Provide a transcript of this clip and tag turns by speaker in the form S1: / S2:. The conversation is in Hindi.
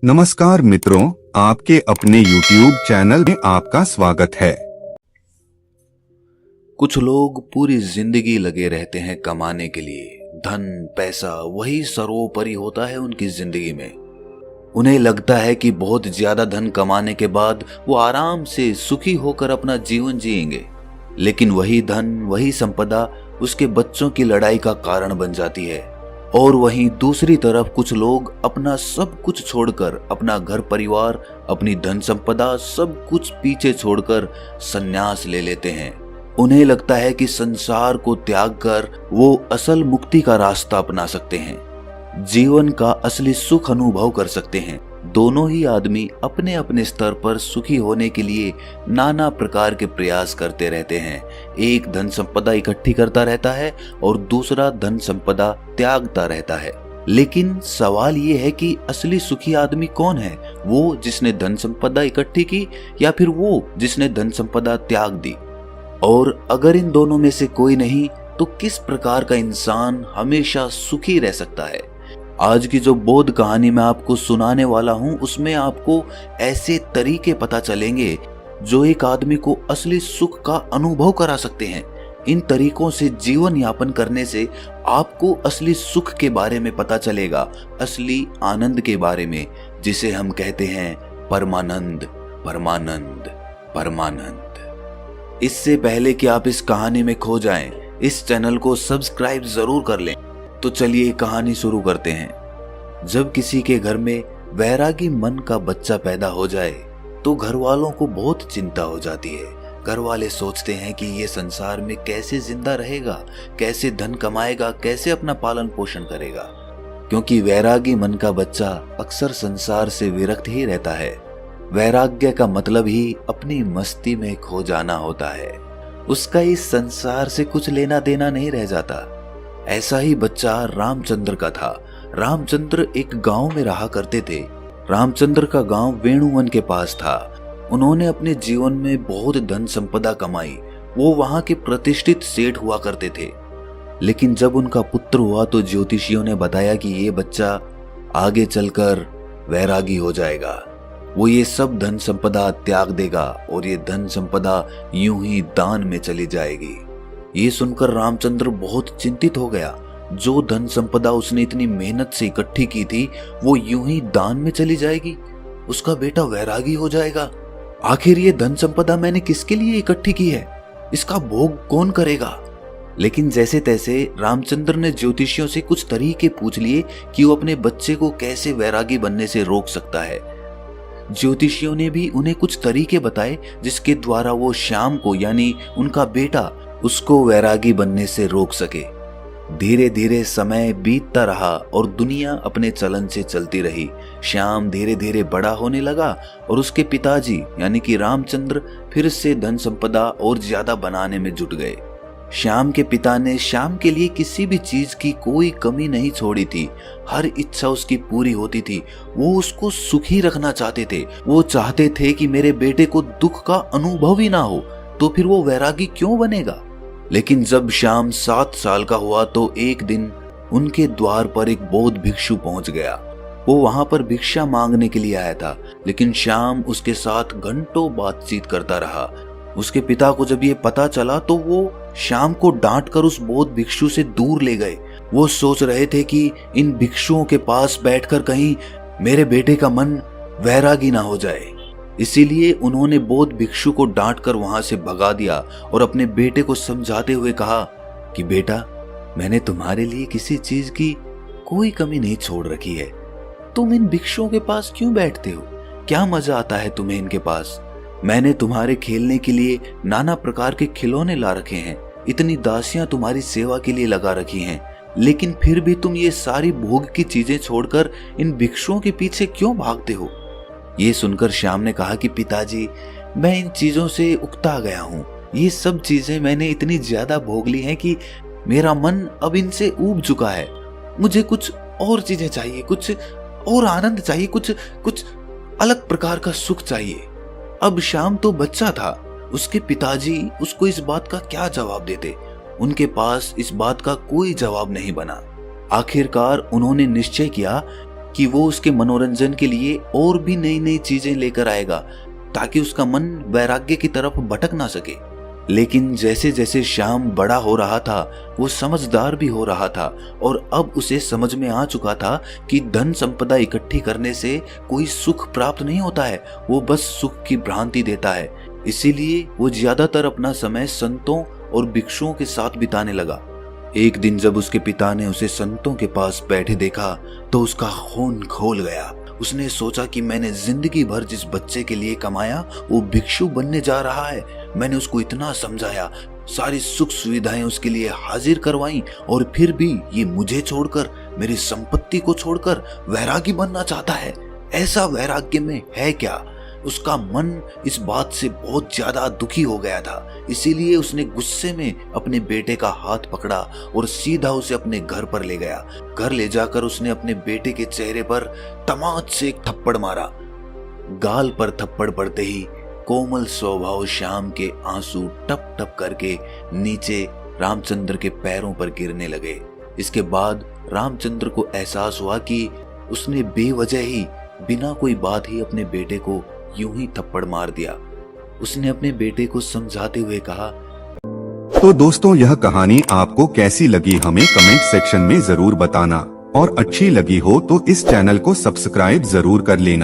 S1: नमस्कार मित्रों, आपके अपने YouTube चैनल में आपका स्वागत है।
S2: कुछ लोग पूरी जिंदगी लगे रहते हैं कमाने के लिए। धन पैसा वही सर्वोपरि होता है उनकी जिंदगी में। उन्हें लगता है कि बहुत ज्यादा धन कमाने के बाद वो आराम से सुखी होकर अपना जीवन जिएंगे, लेकिन वही धन वही संपदा उसके बच्चों की लड़ाई का कारण बन जाती है। और वहीं दूसरी तरफ कुछ लोग अपना सब कुछ छोड़कर, अपना घर परिवार, अपनी धन संपदा सब कुछ पीछे छोड़कर संन्यास ले लेते हैं। उन्हें लगता है कि संसार को त्याग कर वो असल मुक्ति का रास्ता अपना सकते हैं, जीवन का असली सुख अनुभव कर सकते हैं। दोनों ही आदमी अपने अपने स्तर पर सुखी होने के लिए नाना प्रकार के प्रयास करते रहते हैं। एक धन संपदा इकट्ठी करता रहता है और दूसरा धन संपदा त्यागता रहता है। लेकिन सवाल ये है कि असली सुखी आदमी कौन है? वो जिसने धन संपदा इकट्ठी की या फिर वो जिसने धन संपदा त्याग दी? और अगर इन दोनों में से कोई नहीं, तो किस प्रकार का इंसान हमेशा सुखी रह सकता है? आज की जो बोध कहानी मैं आपको सुनाने वाला हूं, उसमें आपको ऐसे तरीके पता चलेंगे जो एक आदमी को असली सुख का अनुभव करा सकते हैं। इन तरीकों से जीवन यापन करने से आपको असली सुख के बारे में पता चलेगा, असली आनंद के बारे में, जिसे हम कहते हैं परमानंद, परमानंद, परमानंद। इससे पहले कि आप इस कहानी में खो जाएं, इस चैनल को सब्सक्राइब जरूर कर लें। तो चलिए कहानी शुरू करते हैं। जब किसी के घर में वैरागी मन का बच्चा पैदा हो जाए तो घर वालों को बहुत चिंता हो जाती है। घर वाले सोचते हैं कि ये संसार में कैसे जिंदा रहेगा, कैसे धन कमाएगा, कैसे अपना पालन पोषण करेगा, क्योंकि वैरागी मन का बच्चा अक्सर संसार से विरक्त ही रहता है। वैराग्य का मतलब ही अपनी मस्ती में खो जाना होता है। उसका इस संसार से कुछ लेना देना नहीं रह जाता। ऐसा ही बच्चा रामचंद्र का था। रामचंद्र एक गांव में रहा करते थे। रामचंद्र का गांव वेणुवन के पास था। उन्होंने अपने जीवन में बहुत धन संपदा कमाई। वो वहां के प्रतिष्ठित सेठ हुआ करते थे। लेकिन जब उनका पुत्र हुआ तो ज्योतिषियों ने बताया कि ये बच्चा आगे चलकर वैरागी हो जाएगा। वो ये सब धन संपदा त्याग देगा और ये धन संपदा यूं ही दान में चली जाएगी। ये सुनकर रामचंद्र बहुत चिंतित हो गया। जो धन संपदा उसने इतनी मेहनत से इकट्ठी की थी वो यूं ही दान में चली जाएगी। उसका बेटा वैरागी हो जाएगा। आखिर ये धन संपदा मैंने किसके लिए इकट्ठी की है? इसका भोग कौन करेगा? लेकिन जैसे तैसे रामचंद्र ने ज्योतिषियों से कुछ तरीके पूछ लिए कि वो अपने बच्चे को कैसे वैरागी बनने से रोक सकता है। ज्योतिषियों ने भी उन्हें कुछ तरीके बताए जिसके द्वारा वो श्याम को, यानी उनका बेटा, उसको वैरागी बनने से रोक सके। धीरे धीरे समय बीतता रहा और दुनिया अपने चलन से चलती रही। श्याम धीरे धीरे बड़ा होने लगा और उसके पिताजी यानी कि रामचंद्र फिर से धन संपदा और ज्यादा बनाने में जुट गए। श्याम के पिता ने श्याम के लिए किसी भी चीज की कोई कमी नहीं छोड़ी थी। हर इच्छा उसकी पूरी होती थी। वो उसको सुखी रखना चाहते थे। वो चाहते थे कि मेरे बेटे को दुख का अनुभव ही ना हो, तो फिर वो वैरागी क्यों बनेगा? लेकिन जब श्याम 7 साल का हुआ तो एक दिन उनके द्वार पर एक बौद्ध भिक्षु पहुंच गया। वो वहां पर भिक्षा मांगने के लिए आया था, लेकिन श्याम उसके साथ घंटों बातचीत करता रहा। उसके पिता को जब ये पता चला तो वो श्याम को डांट कर उस बौद्ध भिक्षु से दूर ले गए। वो सोच रहे थे कि इन भिक्षुओं के पास बैठकर कहीं मेरे बेटे का मन वैरागी ना हो जाए। इसीलिए उन्होंने बौद्ध भिक्षु को डांटकर वहां से भगा दिया और अपने बेटे को समझाते हुए कहा कि बेटा, मैंने तुम्हारे लिए किसी चीज की कोई कमी नहीं छोड़ रखी है। तुम इन भिक्षुओं के पास क्यों बैठते हो? क्या मजा आता है तुम्हें इनके पास? मैंने तुम्हारे खेलने के लिए नाना प्रकार के खिलौने ला रखे हैं। इतनी दासियां तुम्हारी सेवा के लिए लगा रखी हैं, लेकिन फिर भी तुम ये सारी भोग की चीजें छोड़कर इन भिक्षुओं के पीछे क्यों भागते हो? ये सुनकर श्याम ने कहा कि पिताजी, मैं इन चीजों से उकता गया हूँ। ये सब चीजें मैंने इतनी ज्यादा भोग ली हैं कि मेरा मन अब इनसे ऊब चुका है। मुझे कुछ और चीजें चाहिए, कुछ और आनंद चाहिए, कुछ अलग प्रकार का सुख चाहिए। अब श्याम तो बच्चा था। उसके पिताजी उसको इस बात का क्या जवाब देते? उनके पास इस बात का कोई जवाब नहीं बना। आखिरकार उन्होंने निश्चय किया कि वो उसके मनोरंजन के लिए और भी नई नई चीजें लेकर आएगा ताकि उसका मन वैराग्य की तरफ भटक ना सके। लेकिन जैसे जैसे श्याम बड़ा हो रहा था वो समझदार भी हो रहा था और अब उसे समझ में आ चुका था कि धन संपदा इकट्ठी करने से कोई सुख प्राप्त नहीं होता है, वो बस सुख की भ्रांति देता है। इसीलिए वो ज्यादातर अपना समय संतों और भिक्षुओं के साथ बिताने लगा। एक दिन जब उसके पिता ने उसे संतों के पास बैठे देखा तो उसका खून खौल गया। उसने सोचा कि मैंने जिंदगी भर जिस बच्चे के लिए कमाया वो भिक्षु बनने जा रहा है। मैंने उसको इतना समझाया, सारी सुख सुविधाएं उसके लिए हाजिर करवाई और फिर भी ये मुझे छोड़कर, मेरी संपत्ति को छोड़कर वैरागी बनना चाहता है। ऐसा वैराग्य में है क्या? उसका मन इस बात से बहुत ज्यादा दुखी हो गया था। इसीलिए उसने गुस्से में अपने बेटे का हाथ पकड़ा और सीधा उसे अपने घर पर ले गया। घर ले जाकर उसने अपने बेटे के चेहरे पर तमाच से एक थप्पड़ मारा। गाल पर थप्पड़ पड़ते ही कोमल स्वभाव श्याम के आंसू टप टप करके नीचे रामचंद्र के पैरों पर गिरने लगे। इसके बाद रामचंद्र को एहसास हुआ कि उसने बेवजह ही, बिना कोई बात ही अपने बेटे को यूं ही थप्पड़ मार दिया। उसने अपने बेटे को समझाते हुए कहा,
S1: तो दोस्तों यह कहानी आपको कैसी लगी हमें कमेंट सेक्शन में जरूर बताना और अच्छी लगी हो तो इस चैनल को सब्सक्राइब जरूर कर लेना।